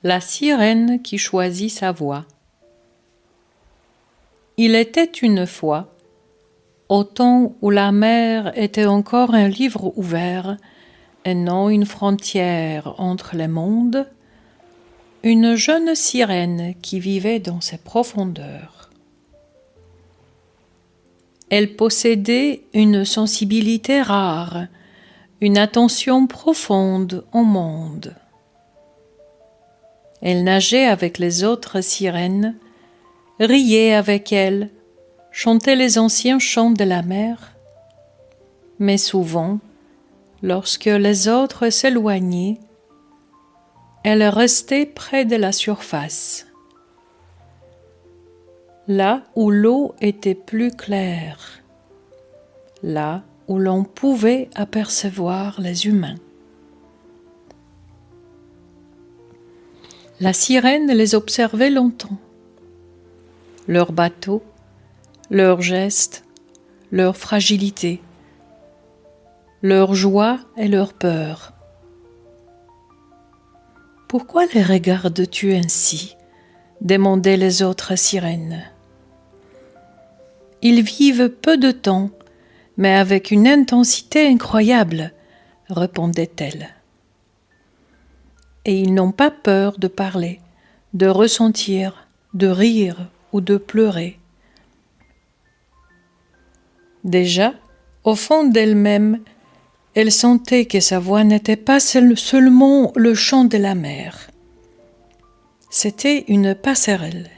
La sirène qui choisit sa voie. Il était une fois, au temps où la mer était encore un livre ouvert et non une frontière entre les mondes, une jeune sirène qui vivait dans ses profondeurs. Elle possédait une sensibilité rare, une attention profonde au monde. Elle nageait avec les autres sirènes, riait avec elles, chantait les anciens chants de la mer. Mais souvent, lorsque les autres s'éloignaient, elle restait près de la surface. Là où l'eau était plus claire, là où l'on pouvait apercevoir les humains. La sirène les observait longtemps. Leurs bateaux, leurs gestes, leur fragilité, leur joie et leur peur. « Pourquoi les regardes-tu ainsi ?» demandaient les autres sirènes. « Ils vivent peu de temps, mais avec une intensité incroyable, » répondait-elle. « Et ils n'ont pas peur de parler, de ressentir, de rire ou de pleurer. » Déjà, au fond d'elle-même, elle sentait que sa voix n'était pas seulement le chant de la mer. C'était une passerelle.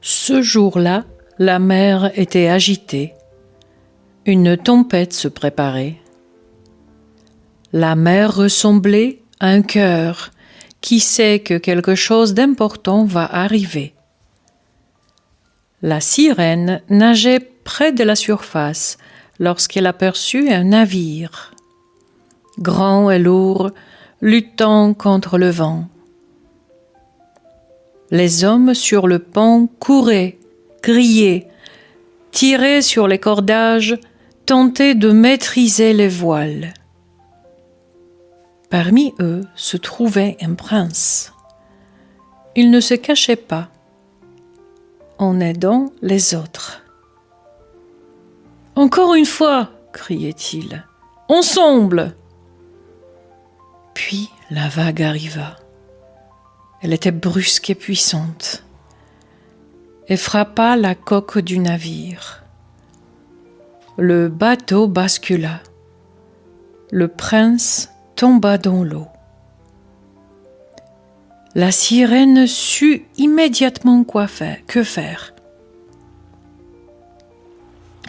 Ce jour-là, la mer était agitée. Une tempête se préparait. La mer ressemblait à un cœur qui sait que quelque chose d'important va arriver. La sirène nageait près de la surface lorsqu'elle aperçut un navire, grand et lourd, luttant contre le vent. Les hommes sur le pont couraient, criaient, tiraient sur les cordages, tentaient de maîtriser les voiles. Parmi eux se trouvait un prince. Il ne se cachait pas, en aidant les autres. « Encore une fois !» criait-il. « Ensemble !» Puis la vague arriva. Elle était brusque et puissante et frappa la coque du navire. Le bateau bascula. Le prince tomba dans l'eau. La sirène sut immédiatement que faire.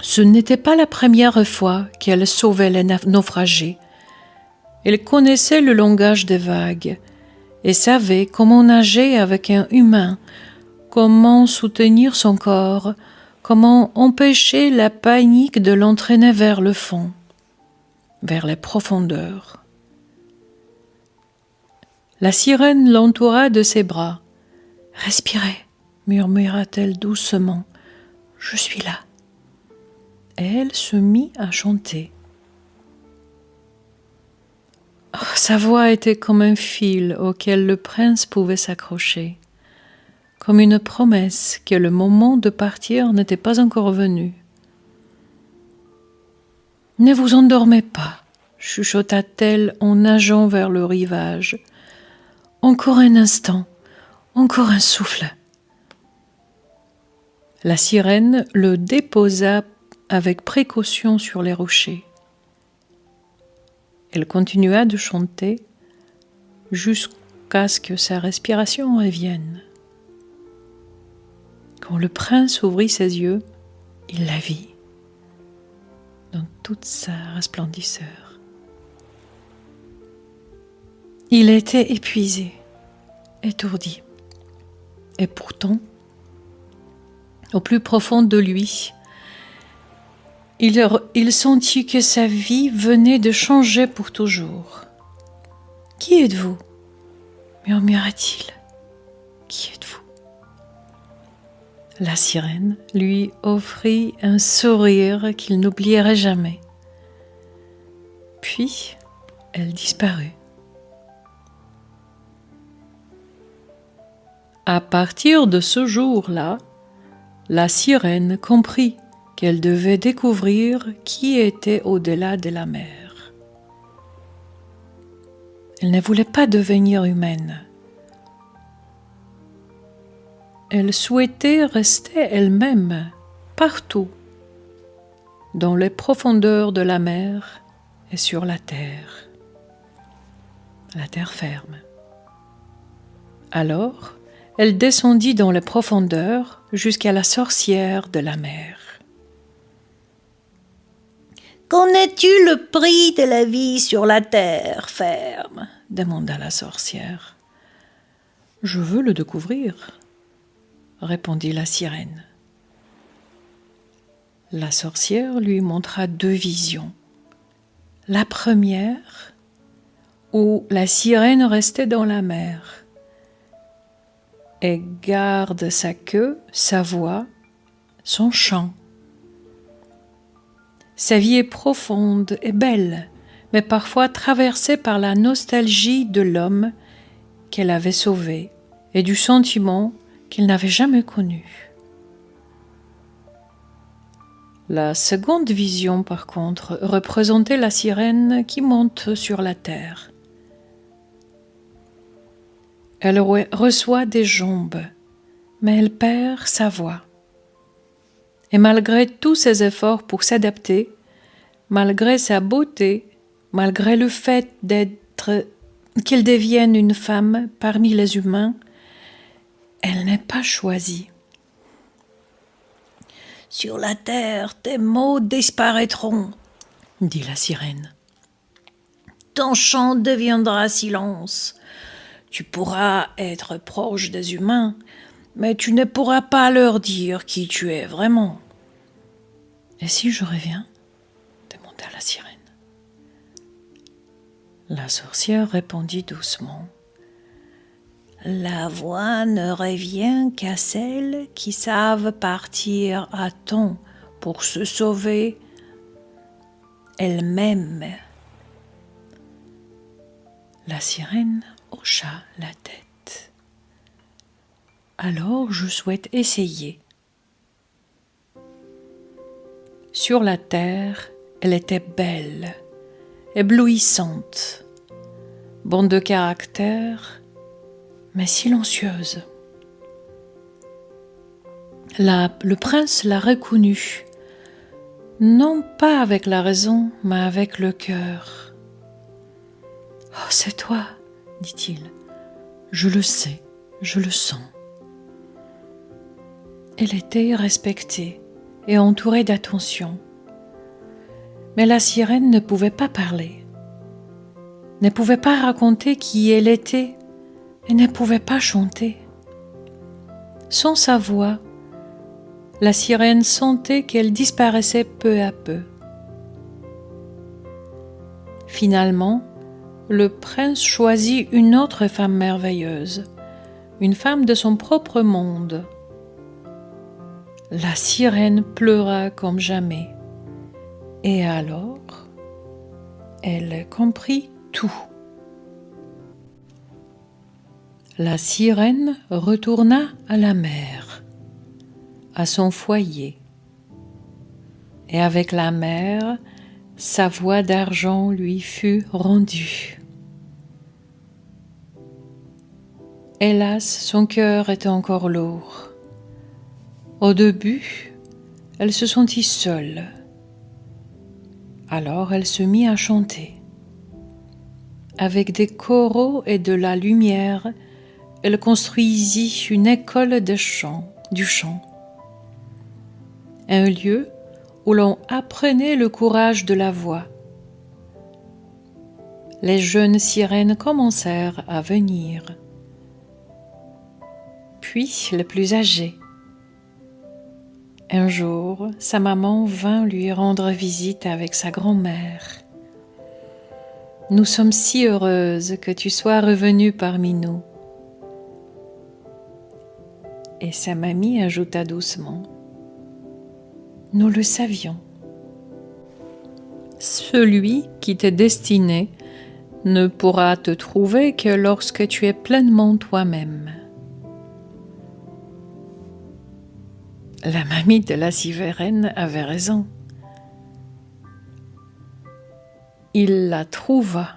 Ce n'était pas la première fois qu'elle sauvait les naufragés. Elle connaissait le langage des vagues et savait comment nager avec un humain, comment soutenir son corps, comment empêcher la panique de l'entraîner vers le fond, vers les profondeurs. La sirène l'entoura de ses bras. « Respirez, murmura-t-elle doucement. Je suis là. » Et elle se mit à chanter. Oh, sa voix était comme un fil auquel le prince pouvait s'accrocher, comme une promesse que le moment de partir n'était pas encore venu. « Ne vous endormez pas, » chuchota-t-elle en nageant vers le rivage. « Encore un instant, encore un souffle. » La sirène le déposa avec précaution sur les rochers. Elle continua de chanter jusqu'à ce que sa respiration revienne. Quand le prince ouvrit ses yeux, il la vit dans toute sa resplendisseur. Il était épuisé, étourdi, et pourtant, au plus profond de lui, il sentit que sa vie venait de changer pour toujours. « Qui êtes-vous » murmura-t-il. « Qui êtes-vous » La sirène lui offrit un sourire qu'il n'oublierait jamais. Puis, elle disparut. À partir de ce jour-là, la sirène comprit qu'elle devait découvrir qui était au-delà de la mer. Elle ne voulait pas devenir humaine. Elle souhaitait rester elle-même partout, dans les profondeurs de la mer et sur la terre ferme. Alors, elle descendit dans les profondeurs jusqu'à la sorcière de la mer. « Connais-tu le prix de la vie sur la terre ferme ?» demanda la sorcière. « Je veux le découvrir, » répondit la sirène. La sorcière lui montra 2 visions. La première, où la sirène restait dans la mer et garde sa queue, sa voix, son chant. Sa vie est profonde et belle, mais parfois traversée par la nostalgie de l'homme qu'elle avait sauvé et du sentiment qu'il n'avait jamais connu. La seconde vision, par contre, représentait la sirène qui monte sur la terre. Elle reçoit des jambes, mais elle perd sa voix. Et malgré tous ses efforts pour s'adapter, malgré sa beauté, malgré le fait qu'elle devienne une femme parmi les humains, elle n'est pas choisie. « Sur la terre, tes mots disparaîtront, » dit la sirène. « Ton chant deviendra silence. Tu pourras être proche des humains, mais tu ne pourras pas leur dire qui tu es vraiment. »« Et si je reviens ?» demanda la sirène. La sorcière répondit doucement. « La voix ne revient qu'à celles qui savent partir à temps pour se sauver elles-mêmes. » La sirène hocha la tête. « Alors je souhaite essayer. » Sur la terre, elle était belle, éblouissante, bonne de caractère, mais silencieuse. Le prince la reconnut, non pas avec la raison, mais avec le cœur. « Oh, c'est toi, » dit-il. « Je le sais, je le sens. » Elle était respectée et entourée d'attention. Mais la sirène ne pouvait pas parler, ne pouvait pas raconter qui elle était et ne pouvait pas chanter. Sans sa voix, la sirène sentait qu'elle disparaissait peu à peu. Finalement, le prince choisit une autre femme merveilleuse, une femme de son propre monde. La sirène pleura comme jamais. Et alors, elle comprit tout. La sirène retourna à la mer, à son foyer. Et avec la mer, sa voix d'argent lui fut rendue. Hélas, son cœur était encore lourd. Au début, elle se sentit seule. Alors elle se mit à chanter. Avec des coraux et de la lumière, elle construisit une école du chant, un lieu où l'on apprenait le courage de la voix. Les jeunes sirènes commencèrent à venir. Puis les plus âgées. Un jour, sa maman vint lui rendre visite avec sa grand-mère. « Nous sommes si heureuses que tu sois revenue parmi nous. » Et sa mamie ajouta doucement. « Nous le savions. Celui qui t'est destiné ne pourra te trouver que lorsque tu es pleinement toi-même. » La mamie de la sirène avait raison. Il la trouva.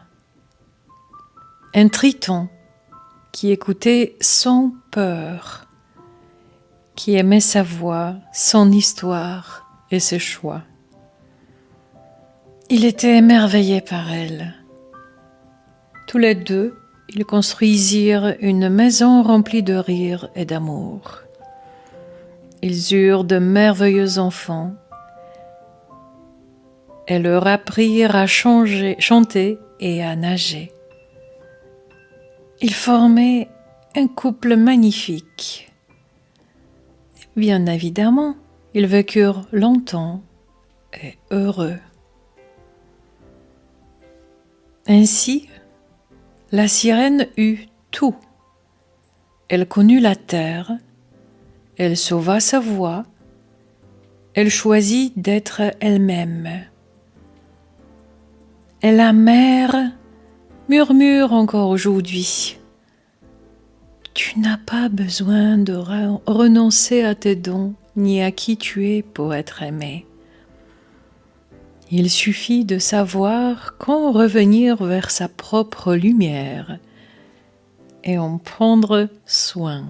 Un triton qui écoutait sans peur, qui aimait sa voix, son histoire et ses choix. Il était émerveillé par elle. Tous les deux, ils construisirent une maison remplie de rire et d'amour. Ils eurent de merveilleux enfants et leur apprirent à chanter et à nager. Ils formaient un couple magnifique. Bien évidemment, ils vécurent longtemps et heureux. Ainsi, la sirène eut tout. Elle connut la terre, elle sauva sa voix, elle choisit d'être elle-même. Et la mer murmure encore aujourd'hui: tu n'as pas besoin de renoncer à tes dons ni à qui tu es pour être aimé. Il suffit de savoir quand revenir vers sa propre lumière et en prendre soin.